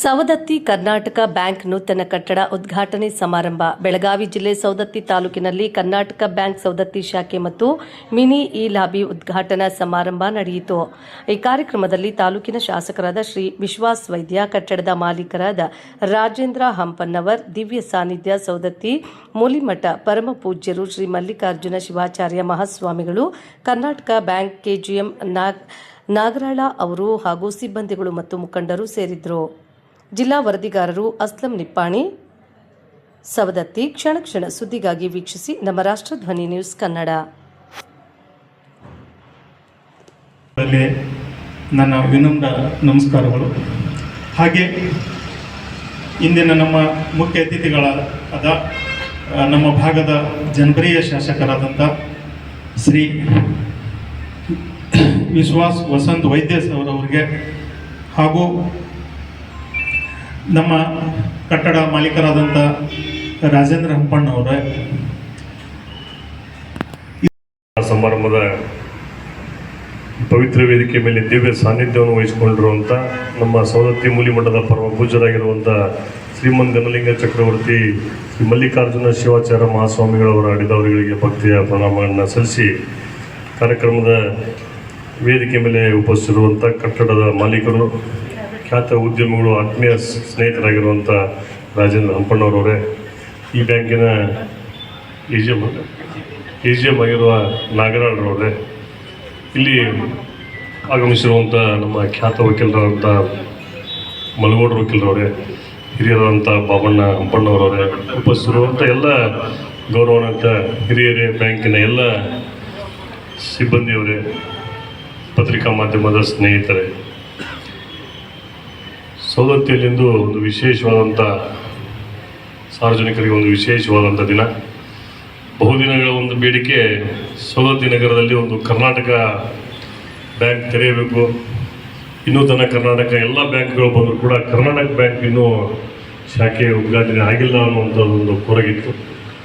Savadatti Karnataka bank ನೂತನ ಕಟ್ಟಡ ಉದ್ಘಾಟನೆ ಸಮಾರಂಭ ಬೆಳಗಾವಿ ಜಿಲ್ಲೆ ಸವದತ್ತಿ ತಾಲೂಕಿನಲ್ಲಿ ಕರ್ನಾಟಕ ಬ್ಯಾಂಕ್ ಸವದತ್ತಿ ಶಾಖೆ ಮತ್ತು ಮಿನಿ ಇ-ಲಾಬಿ ಉದ್ಘಾಟನಾ ಸಮಾರಂಭ ನಡೆಯಿತು. ಈ ಕಾರ್ಯಕ್ರಮದಲ್ಲಿ ತಾಲೂಕಿನ ಶಾಸಕರಾದ ಶ್ರೀ ವಿಶ್ವಾಸ್ ವೈದ್ಯ, ಕಟ್ಟಡದ ಮಾಲೀಕರಾದ ರಾಜೇಂದ್ರ ಹಂಪನ್ನವರ್, ದಿವ್ಯ ಸಾನ್ನಿಧ್ಯ ಸವದತ್ತಿ ಮೂಲಿಮಠ ಪರಮ ಪೂಜ್ಯರು ಶ್ರೀ ಮಲ್ಲಿಕಾರ್ಜುನ ಶಿವಾಚಾರ್ಯ ಮಹಾಸ್ವಾಮಿಗಳು, ಕರ್ನಾಟಕ ಬ್ಯಾಂಕ್ ಕೆಜಿಎಂ ನಾಗರಾಳ ಅವರು ಹಾಗೂ ಸಿಬ್ಬಂದಿಗಳು ಮತ್ತು ಮುಖಂಡರು ಸೇರಿದ್ದರು. ಜಿಲ್ಲಾ ವರದಿಗಾರರು ಅಸ್ಲಂ ನಿಪ್ಪಾಣಿ, ಸವದತ್ತಿ. ಕ್ಷಣ ಕ್ಷಣ ಸುದ್ದಿಗಾಗಿ ವೀಕ್ಷಿಸಿ ನಮ್ಮ ರಾಷ್ಟ್ರಧ್ವನಿ ನ್ಯೂಸ್ ಕನ್ನಡ. ನನ್ನ ವಿನಮ್ರ ನಮಸ್ಕಾರಗಳು. ಹಾಗೆ ಇಂದಿನ ನಮ್ಮ ಮುಖ್ಯ ಅತಿಥಿಗಳಾದ ನಮ್ಮ ಭಾಗದ ಜನಪ್ರಿಯ ಶಾಸಕರಾದಂಥ ಶ್ರೀ ವಿಶ್ವಾಸ್ ವಸಂತ್ ವೈದ್ಯ ಅವರವರಿಗೆ ಹಾಗೂ ನಮ್ಮ ಕಟ್ಟಡ ಮಾಲೀಕರಾದಂಥ ರಾಜೇಂದ್ರ ಹಂಪಣ್ಣವರೇ, ಸಮಾರಂಭದ ಪವಿತ್ರ ವೇದಿಕೆ ಮೇಲೆ ದಿವ್ಯ ಸಾನ್ನಿಧ್ಯವನ್ನು ವಹಿಸಿಕೊಂಡಿರುವಂಥ ನಮ್ಮ ಸವದತ್ತಿ ಮೂಲಿಮಠದ ಪರಮ ಪೂಜ್ಯರಾಗಿರುವಂಥ ಶ್ರೀಮಂತ ಘನಲಿಂಗ ಚಕ್ರವರ್ತಿ ಶ್ರೀ ಮಲ್ಲಿಕಾರ್ಜುನ ಶಿವಾಚಾರ್ಯ ಮಹಾಸ್ವಾಮಿಗಳವರ ಅಡಿದವರುಗಳಿಗೆ ಭಕ್ತಿಯ ಪ್ರಣಾಮಗಳನ್ನು ಸಲ್ಲಿಸಿ, ಕಾರ್ಯಕ್ರಮದ ವೇದಿಕೆ ಮೇಲೆ ಉಪಸ್ಥಿತಿರುವಂಥ ಕಟ್ಟಡದ ಮಾಲೀಕರು, ಖ್ಯಾತ ಉದ್ಯಮಿಗಳು, ಆತ್ಮೀಯ ಸ್ನೇಹಿತರಾಗಿರುವಂಥ ರಾಜೇಂದ್ರ ಹಂಪಣ್ಣವರವರೇ, ಈ ಬ್ಯಾಂಕಿನ ಎ ಜಿ ಎಮ್ ಆಗಿರುವ ನಾಗರಾಳ್ರವರೇ, ಇಲ್ಲಿ ಆಗಮಿಸಿರುವಂಥ ನಮ್ಮ ಖ್ಯಾತ ವಕೀಲರಾದಂಥ ಮಲಗೋಡ್ರ ವಕೀಲರವರೇ, ಹಿರಿಯರಾದಂಥ ಬಾಬಣ್ಣ ಹಂಪಣ್ಣವರವರೇ, ಉಪಸ್ಥಿತಿರುವಂಥ ಎಲ್ಲ ಗೌರವಾನ್ವಿತ ಹಿರಿಯರೇ, ಬ್ಯಾಂಕಿನ ಎಲ್ಲ ಸಿಬ್ಬಂದಿಯವರೇ, ಪತ್ರಿಕಾ ಮಾಧ್ಯಮದ ಸ್ನೇಹಿತರೇ, ಸವದತ್ತಿಯಲ್ಲಿಂದು ಒಂದು ವಿಶೇಷವಾದಂಥ ಸಾರ್ವಜನಿಕರಿಗೆ ಒಂದು ವಿಶೇಷವಾದಂಥ ದಿನ. ಬಹುದಿನಗಳ ಒಂದು ಬೇಡಿಕೆ, ಸವದತ್ತಿ ನಗರದಲ್ಲಿ ಒಂದು ಕರ್ನಾಟಕ ಬ್ಯಾಂಕ್ ತೆರೆಯಬೇಕು. ಇನ್ನೂ ತನಕ ಕರ್ನಾಟಕ ಎಲ್ಲ ಬ್ಯಾಂಕ್ಗಳು ಬಂದರೂ ಕೂಡ ಕರ್ನಾಟಕ ಬ್ಯಾಂಕ್ ಇನ್ನೂ ಶಾಖೆ ಉದ್ಘಾಟನೆ ಆಗಿಲ್ಲ ಅನ್ನುವಂಥದ್ದೊಂದು ಕೊರಗಿತ್ತು.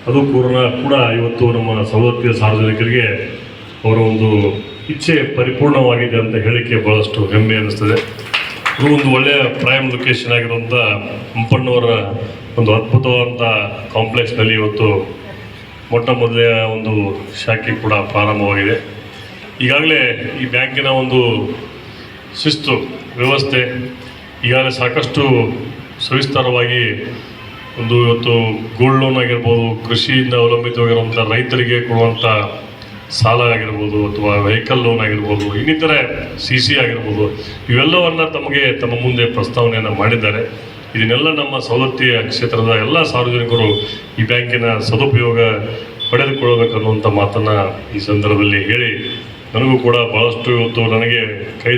ಅದು ಕೂಡ ಇವತ್ತು ನಮ್ಮ ಸವದತ್ತಿಯ ಸಾರ್ವಜನಿಕರಿಗೆ ಅವರ ಒಂದು ಇಚ್ಛೆ ಪರಿಪೂರ್ಣವಾಗಿದೆ ಅಂತ ಹೇಳಿಕೆ ಭಾಳಷ್ಟು ಹೆಮ್ಮೆ ಅನ್ನಿಸ್ತದೆ. ಇದು ಒಂದು ಒಳ್ಳೆಯ ಪ್ರೈಮ್ ಲೊಕೇಶನ್ ಆಗಿರುವಂಥ ಹಂಪಣ್ಣವರ ಒಂದು ಅದ್ಭುತವಾದಂಥ ಕಾಂಪ್ಲೆಕ್ಸ್ನಲ್ಲಿ ಇವತ್ತು ಮೊಟ್ಟ ಮೊದಲನೆಯ ಒಂದು ಶಾಖೆ ಕೂಡ ಪ್ರಾರಂಭವಾಗಿದೆ. ಈಗಾಗಲೇ ಈ ಬ್ಯಾಂಕಿನ ಒಂದು ಶಿಸ್ತು ವ್ಯವಸ್ಥೆ ಈಗಾಗಲೇ ಸಾಕಷ್ಟು ಸವಿಸ್ತಾರವಾಗಿ ಒಂದು ಇವತ್ತು ಗೋಲ್ಡ್ ಲೋನ್ ಆಗಿರ್ಬೋದು, ಕೃಷಿಯಿಂದ ಅವಲಂಬಿತವಾಗಿರುವಂಥ ರೈತರಿಗೆ ಕೊಡುವಂಥ ಸಾಲ ಆಗಿರ್ಬೋದು, ಅಥವಾ ವೆಹಿಕಲ್ ಲೋನ್ ಆಗಿರ್ಬೋದು, ಇನ್ನಿತರೆ CC ಆಗಿರ್ಬೋದು, ಇವೆಲ್ಲವನ್ನು ತಮ್ಮ ಮುಂದೆ ಪ್ರಸ್ತಾವನೆಯನ್ನು ಮಾಡಿದ್ದಾರೆ. ಇದನ್ನೆಲ್ಲ ನಮ್ಮ ಸವದತ್ತಿಯ ಕ್ಷೇತ್ರದ ಎಲ್ಲ ಸಾರ್ವಜನಿಕರು ಈ ಬ್ಯಾಂಕಿನ ಸದುಪಯೋಗ ಪಡೆದುಕೊಳ್ಳಬೇಕನ್ನುವಂಥ ಮಾತನ್ನು ಈ ಸಂದರ್ಭದಲ್ಲಿ ಹೇಳಿ, ನನಗೂ ಕೂಡ ಭಾಳಷ್ಟು ಇವತ್ತು ನನಗೆ ಕೈ